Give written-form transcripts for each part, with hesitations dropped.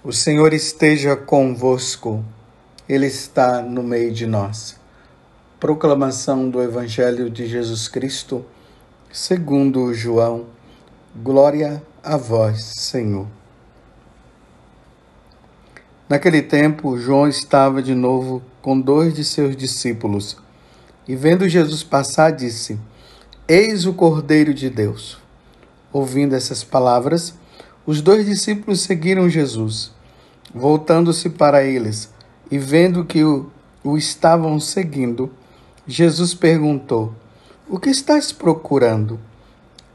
O Senhor esteja convosco, Ele está no meio de nós. Proclamação do Evangelho de Jesus Cristo, segundo João. Glória a vós, Senhor. Naquele tempo, João estava de novo com 2 de seus discípulos, e vendo Jesus passar, disse: Eis o Cordeiro de Deus. Ouvindo essas palavras, os 2 discípulos seguiram Jesus. Voltando-se para eles e vendo que o estavam seguindo, Jesus perguntou: O que estás procurando?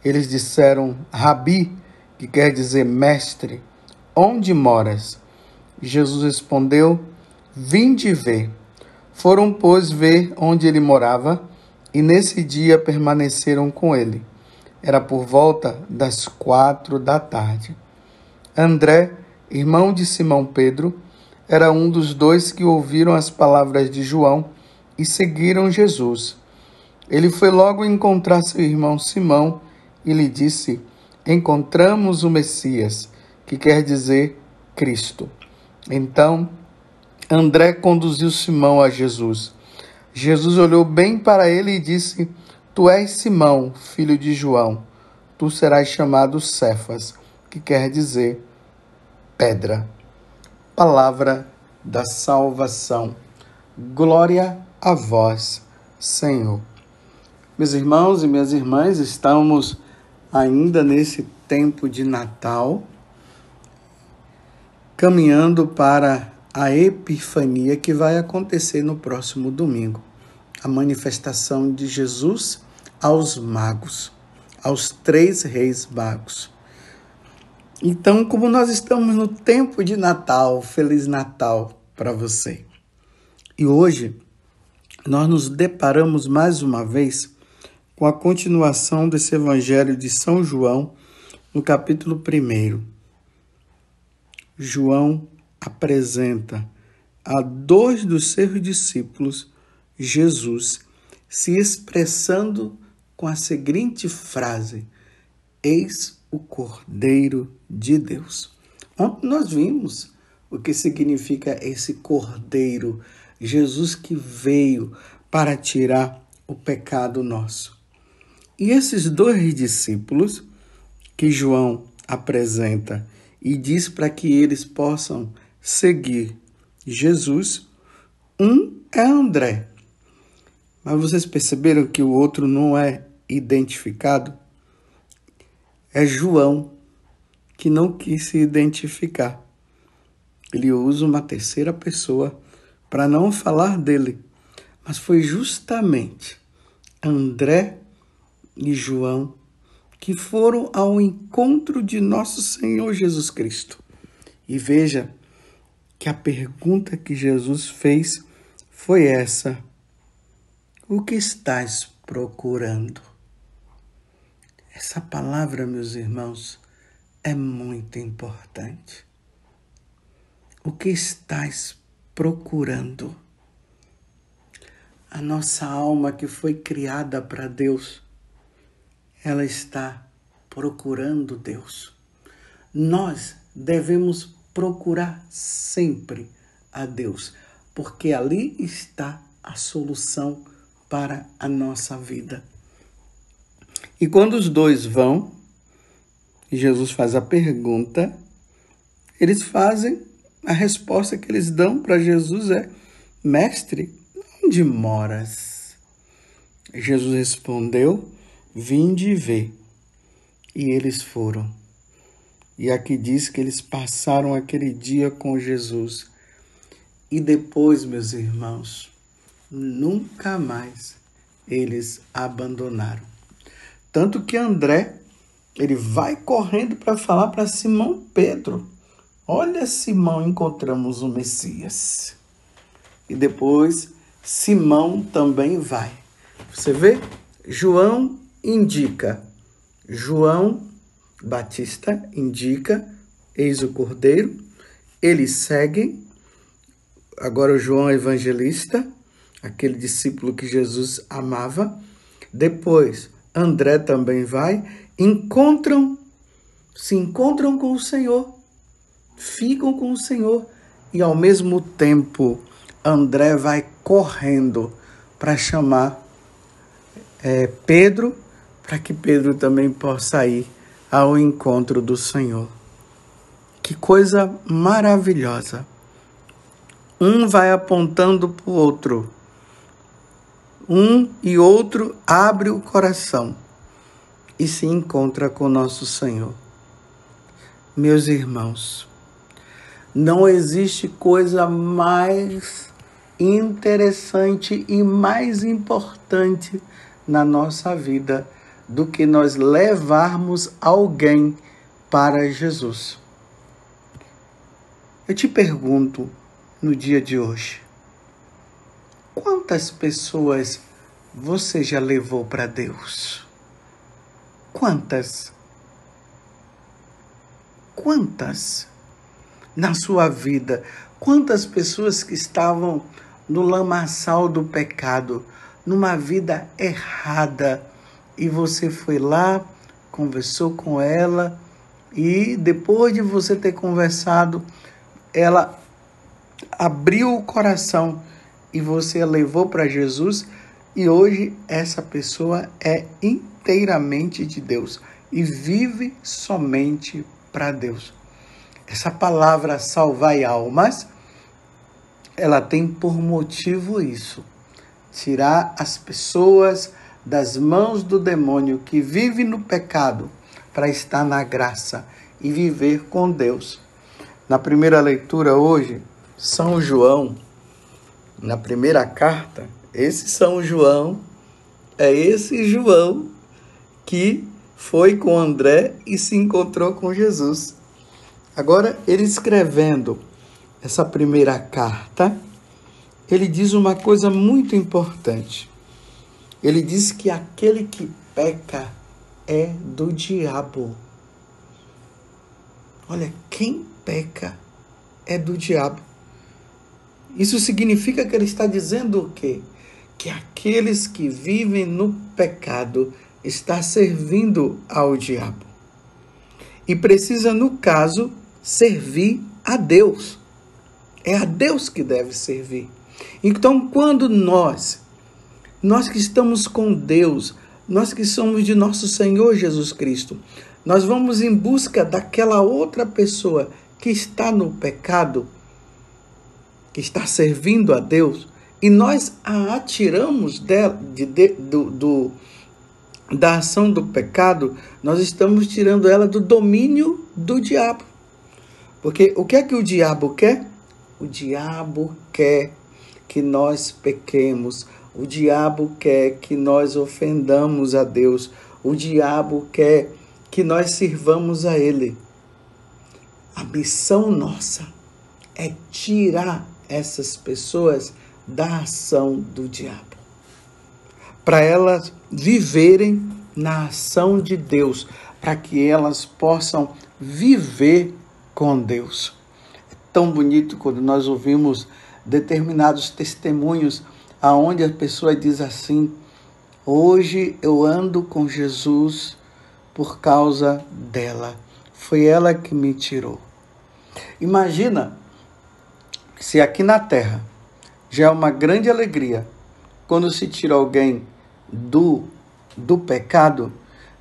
Eles disseram: Rabi, que quer dizer mestre, onde moras? Jesus respondeu: Vinde ver. Foram, pois, ver onde ele morava, e nesse dia permaneceram com ele. Era por volta das 4 da tarde. André, irmão de Simão Pedro, era um dos 2 que ouviram as palavras de João e seguiram Jesus. Ele foi logo encontrar seu irmão Simão e lhe disse: Encontramos o Messias, que quer dizer Cristo. Então, André conduziu Simão a Jesus. Jesus olhou bem para ele e disse: Tu és Simão, filho de João. Tu serás chamado Cefas, que quer dizer pedra. Palavra da salvação. Glória a vós, Senhor. Meus irmãos e minhas irmãs, estamos ainda nesse tempo de Natal, caminhando para a Epifania que vai acontecer no próximo domingo. A manifestação de Jesus aos magos, aos 3 reis magos. Então, como nós estamos no tempo de Natal, Feliz Natal para você. E hoje, nós nos deparamos mais uma vez com a continuação desse Evangelho de São João, no capítulo 1. João apresenta a 2 dos seus discípulos Jesus se expressando com a seguinte frase: Eis o Cordeiro de Deus. Ontem nós vimos o que significa esse Cordeiro, Jesus que veio para tirar o pecado nosso. E esses 2 discípulos que João apresenta e diz para que eles possam seguir Jesus, um é André. Mas vocês perceberam que o outro não é identificado? É João, que não quis se identificar. Ele usa uma terceira pessoa para não falar dele. Mas foi justamente André e João que foram ao encontro de nosso Senhor Jesus Cristo. E veja que a pergunta que Jesus fez foi essa: O que estás procurando? Essa palavra, meus irmãos, é muito importante. O que estás procurando? A nossa alma que foi criada para Deus, ela está procurando Deus. Nós devemos procurar sempre a Deus, porque ali está a solução para a nossa vida. E quando os 2 vão, e Jesus faz a pergunta, eles fazem, a resposta que eles dão para Jesus é: Mestre, onde moras? Jesus respondeu: Vinde e vê. E eles foram. E aqui diz que eles passaram aquele dia com Jesus. E depois, meus irmãos, nunca mais eles abandonaram. Tanto que André, ele vai correndo para falar para Simão Pedro: Olha, Simão, encontramos o Messias. E depois Simão também vai. Você vê? João Batista indica, eis o Cordeiro. Eles seguem. Agora o João Evangelista, aquele discípulo que Jesus amava. Depois André também vai. Se encontram com o Senhor. ficam com o Senhor. E ao mesmo tempo, André vai correndo para chamar Pedro, para que Pedro também possa ir ao encontro do Senhor. Que coisa maravilhosa. Um vai apontando para o outro. Um e outro abre o coração e se encontra com nosso Senhor. Meus irmãos, não existe coisa mais interessante e mais importante na nossa vida do que nós levarmos alguém para Jesus. Eu te pergunto no dia de hoje, quantas pessoas você já levou para Deus? Quantas? Quantas na sua vida? Quantas pessoas que estavam no lamaçal do pecado, numa vida errada, e você foi lá, conversou com ela, e depois de você ter conversado, ela abriu o coração e você a levou para Jesus, e hoje essa pessoa é inteiramente de Deus e vive somente para Deus. Essa palavra salvai almas, ela tem por motivo isso: tirar as pessoas das mãos do demônio que vive no pecado para estar na graça e viver com Deus. Na primeira leitura hoje, São João, na primeira carta, esse São João é esse João que foi com André e se encontrou com Jesus. Agora, ele escrevendo essa primeira carta, ele diz uma coisa muito importante. Ele diz que aquele que peca é do diabo. Olha, quem peca é do diabo. Isso significa que ele está dizendo o quê? Que aqueles que vivem no pecado estão servindo ao diabo. E precisa, no caso, servir a Deus. É a Deus que deve servir. Então, quando nós que estamos com Deus, nós que somos de nosso Senhor Jesus Cristo, nós vamos em busca daquela outra pessoa que está no pecado, que está servindo a Deus, e nós a atiramos da ação do pecado, nós estamos tirando ela do domínio do diabo. Porque o que é que o diabo quer? O diabo quer que nós pequemos. O diabo quer que nós ofendamos a Deus. O diabo quer que nós sirvamos a Ele. A missão nossa é tirar essas pessoas da ação do diabo, para elas viverem na ação de Deus, para que elas possam viver com Deus. É tão bonito quando nós ouvimos determinados testemunhos aonde a pessoa diz assim: hoje eu ando com Jesus por causa dela, foi ela que me tirou. Imagina se aqui na terra já é uma grande alegria quando se tira alguém do pecado,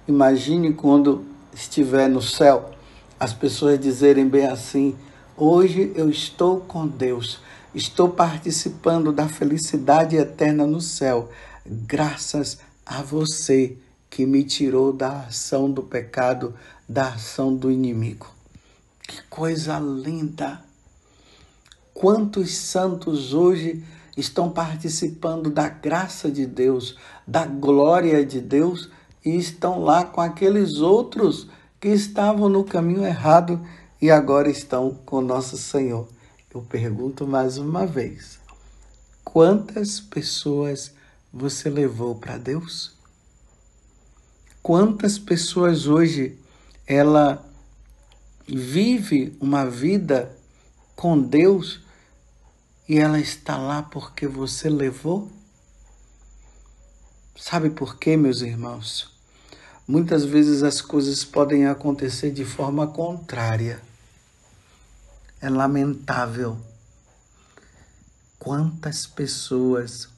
imagine quando estiver no céu, as pessoas dizerem bem assim: hoje eu estou com Deus, estou participando da felicidade eterna no céu, graças a você que me tirou da ação do pecado, da ação do inimigo. Que coisa linda! Quantos santos hoje estão participando da graça de Deus, da glória de Deus, e estão lá com aqueles outros que estavam no caminho errado e agora estão com nosso Senhor. Eu pergunto mais uma vez: quantas pessoas você levou para Deus? Quantas pessoas hoje ela vive uma vida com Deus e ela está lá porque você levou? Sabe por quê, meus irmãos? Muitas vezes as coisas podem acontecer de forma contrária. É lamentável quantas pessoas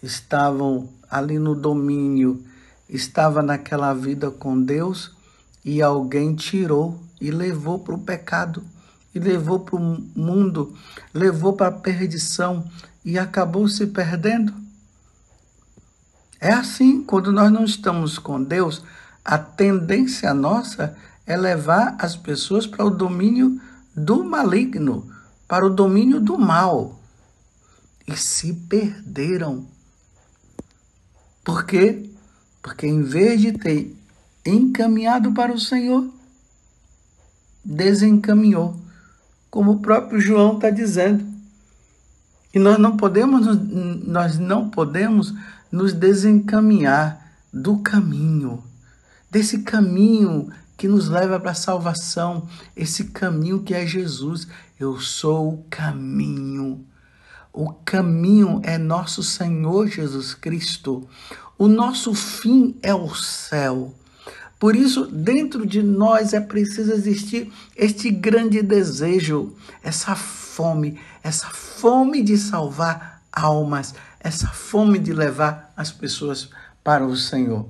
estavam ali no domínio, estavam naquela vida com Deus e alguém tirou e levou para o pecado, e levou para o mundo, levou para a perdição e acabou se perdendo. É assim, quando nós não estamos com Deus, a tendência nossa é levar as pessoas para o domínio do maligno, para o domínio do mal. E se perderam. Por quê? Porque em vez de ter encaminhado para o Senhor, desencaminhou, como o próprio João está dizendo. E nós não podemos nos desencaminhar do caminho, desse caminho que nos leva para a salvação, esse caminho que é Jesus. Eu sou o caminho. O caminho é nosso Senhor Jesus Cristo. O nosso fim é o céu. Por isso, dentro de nós é preciso existir este grande desejo, essa fome de salvar almas, essa fome de levar as pessoas para o Senhor.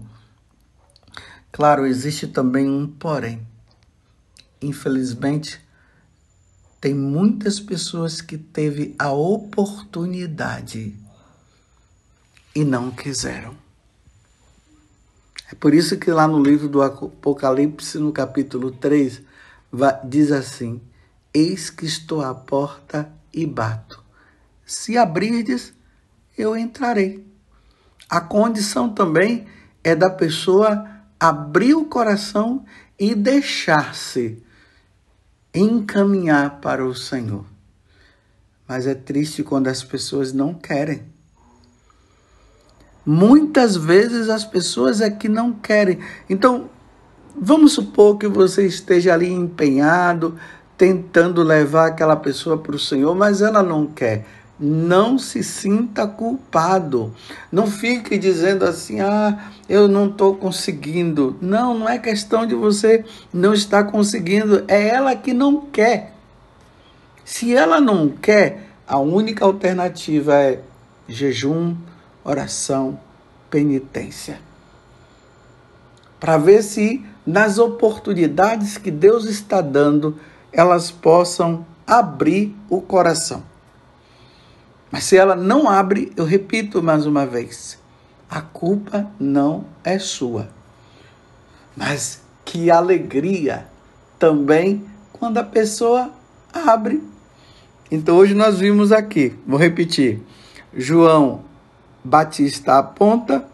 Claro, existe também um porém. Infelizmente, tem muitas pessoas que teve a oportunidade e não quiseram. É por isso que lá no livro do Apocalipse, no capítulo 3, diz assim: eis que estou à porta e bato. Se abrirdes, eu entrarei. A condição também é da pessoa abrir o coração e deixar-se encaminhar para o Senhor. Mas é triste quando as pessoas não querem. Muitas vezes as pessoas é que não querem. Então, vamos supor que você esteja ali empenhado, tentando levar aquela pessoa para o Senhor, mas ela não quer. Não se sinta culpado. Não fique dizendo assim, eu não estou conseguindo. Não, não é questão de você não estar conseguindo. É ela que não quer. Se ela não quer, a única alternativa é jejum, oração, penitência. Para ver se nas oportunidades que Deus está dando, elas possam abrir o coração. Mas se ela não abre, eu repito mais uma vez, a culpa não é sua. Mas que alegria também quando a pessoa abre. Então hoje nós vimos aqui, vou repetir, João Batista aponta,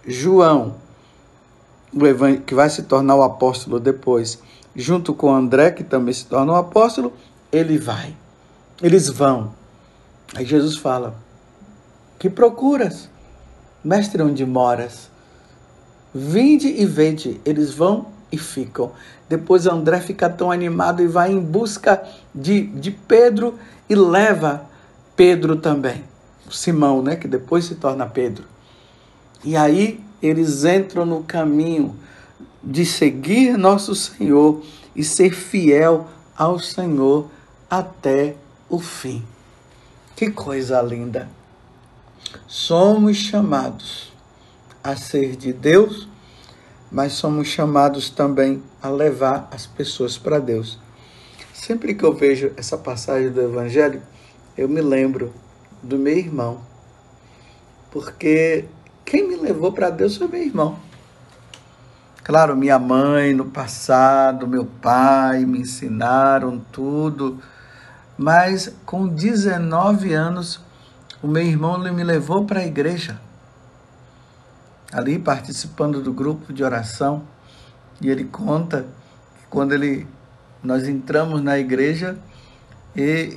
João, que vai se tornar o apóstolo depois, junto com André, que também se torna um apóstolo, eles vão. Aí Jesus fala, que procuras? Mestre, onde moras? Vinde e vede. Eles vão e ficam. Depois André fica tão animado e vai em busca de Pedro e leva Pedro também. Simão, né, que depois se torna Pedro. E aí eles entram no caminho de seguir nosso Senhor e ser fiel ao Senhor até o fim. Que coisa linda! Somos chamados a ser de Deus, mas somos chamados também a levar as pessoas para Deus. Sempre que eu vejo essa passagem do Evangelho, eu me lembro do meu irmão, porque quem me levou para Deus foi meu irmão. Claro, minha mãe no passado, meu pai me ensinaram tudo, mas com 19 anos, o meu irmão me levou para a igreja, ali participando do grupo de oração, e ele conta que quando nós entramos na igreja, e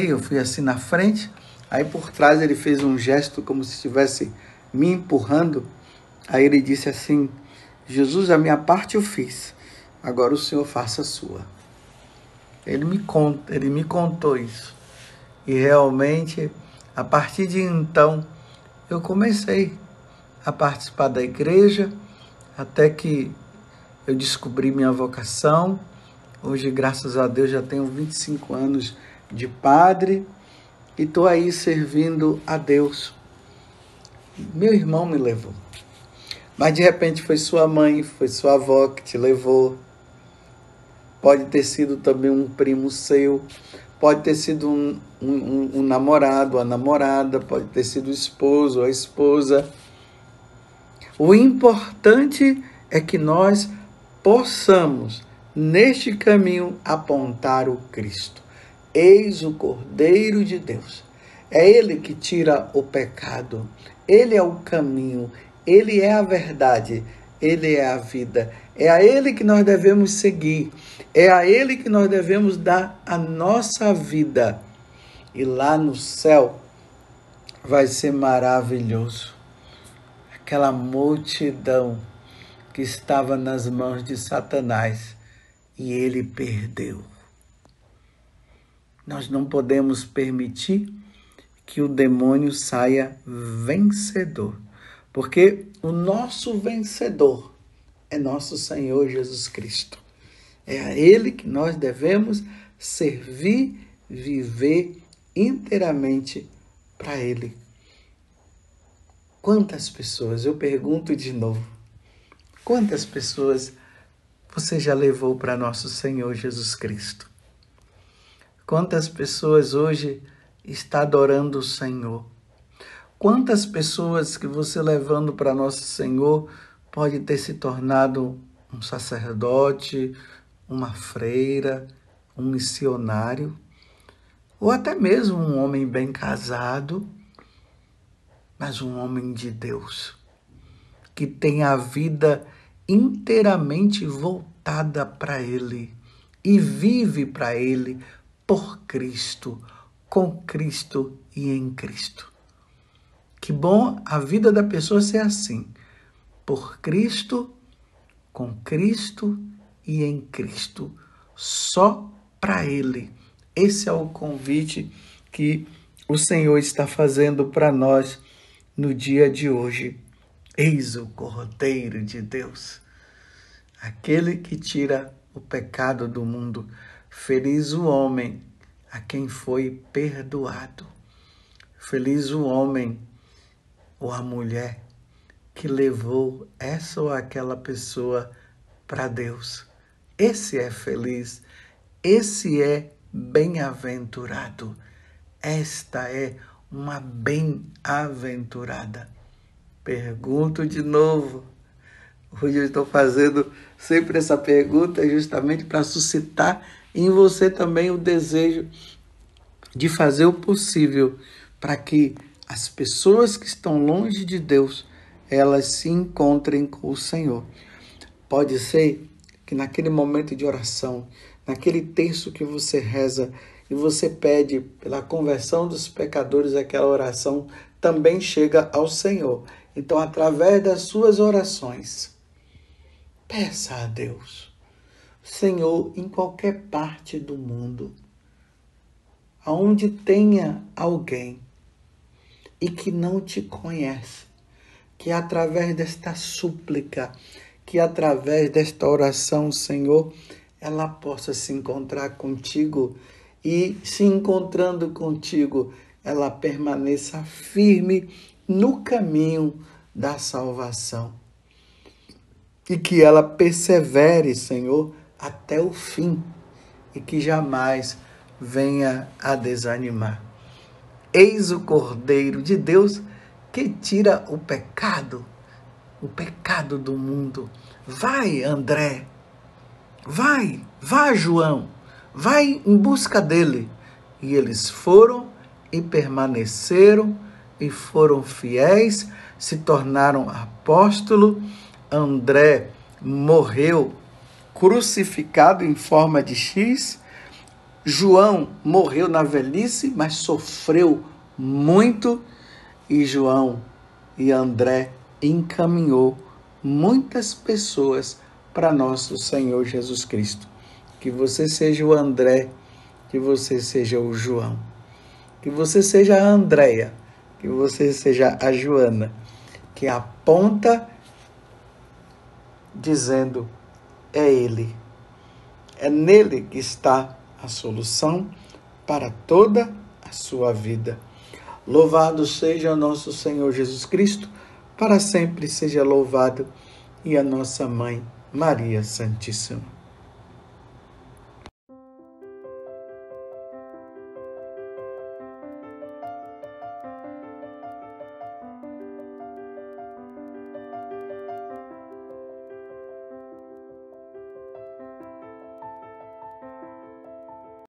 eu fui assim na frente, aí por trás ele fez um gesto como se estivesse me empurrando. Aí ele disse assim, Jesus, a minha parte eu fiz, agora o Senhor faça a sua. Ele me contou isso. E realmente, a partir de então, eu comecei a participar da igreja, até que eu descobri minha vocação, Hoje, graças a Deus, já tenho 25 anos de padre e estou aí servindo a Deus. Meu irmão me levou. Mas de repente foi sua mãe, foi sua avó que te levou. Pode ter sido também um primo seu. Pode ter sido um namorado, a namorada. Pode ter sido o esposo ou a esposa. O importante é que nós possamos, neste caminho, apontar o Cristo. Eis o Cordeiro de Deus. É Ele que tira o pecado. Ele é o caminho. Ele é a verdade. Ele é a vida. É a Ele que nós devemos seguir. É a Ele que nós devemos dar a nossa vida. E lá no céu vai ser maravilhoso. Aquela multidão que estava nas mãos de Satanás e ele perdeu. Nós não podemos permitir que o demônio saia vencedor, porque o nosso vencedor é nosso Senhor Jesus Cristo. É a Ele que nós devemos servir, viver inteiramente para Ele. Quantas pessoas, eu pergunto de novo, quantas pessoas você já levou para nosso Senhor Jesus Cristo? Quantas pessoas hoje está adorando o Senhor? Quantas pessoas que você levando para nosso Senhor pode ter se tornado um sacerdote, uma freira, um missionário, ou até mesmo um homem bem casado, mas um homem de Deus, que tem a vida inteiramente voltada para Ele e vive para Ele, por Cristo, com Cristo e em Cristo. Que bom a vida da pessoa ser assim, por Cristo, com Cristo e em Cristo, só para Ele. Esse é o convite que o Senhor está fazendo para nós no dia de hoje. Eis o Cordeiro de Deus, aquele que tira o pecado do mundo. Feliz o homem a quem foi perdoado. Feliz o homem ou a mulher que levou essa ou aquela pessoa para Deus. Esse é feliz, esse é bem-aventurado. Esta é uma bem-aventurada. Pergunto de novo. Hoje eu estou fazendo sempre essa pergunta justamente para suscitar em você também o desejo de fazer o possível para que as pessoas que estão longe de Deus, elas se encontrem com o Senhor. Pode ser que naquele momento de oração, naquele terço que você reza e você pede pela conversão dos pecadores, aquela oração também chega ao Senhor. Então, através das suas orações, peça a Deus, Senhor, em qualquer parte do mundo, aonde tenha alguém e que não te conhece, que através desta súplica, que através desta oração, Senhor, ela possa se encontrar contigo e, se encontrando contigo, ela permaneça firme no caminho da salvação. E que ela persevere, Senhor, até o fim e que jamais venha a desanimar. Eis o Cordeiro de Deus que tira o pecado do mundo. Vai, André, vai João, vai em busca dele. E eles foram e permaneceram e foram fiéis, se tornaram apóstolos. André morreu crucificado em forma de X. João morreu na velhice, mas sofreu muito. E João e André encaminhou muitas pessoas para nosso Senhor Jesus Cristo. Que você seja o André, que você seja o João, que você seja a Andréia, que você seja a Joana, que aponta dizendo, é Ele, É nele que está a solução para toda a sua vida. Louvado seja nosso Senhor Jesus Cristo, para sempre seja louvado, e a nossa Mãe, Maria Santíssima.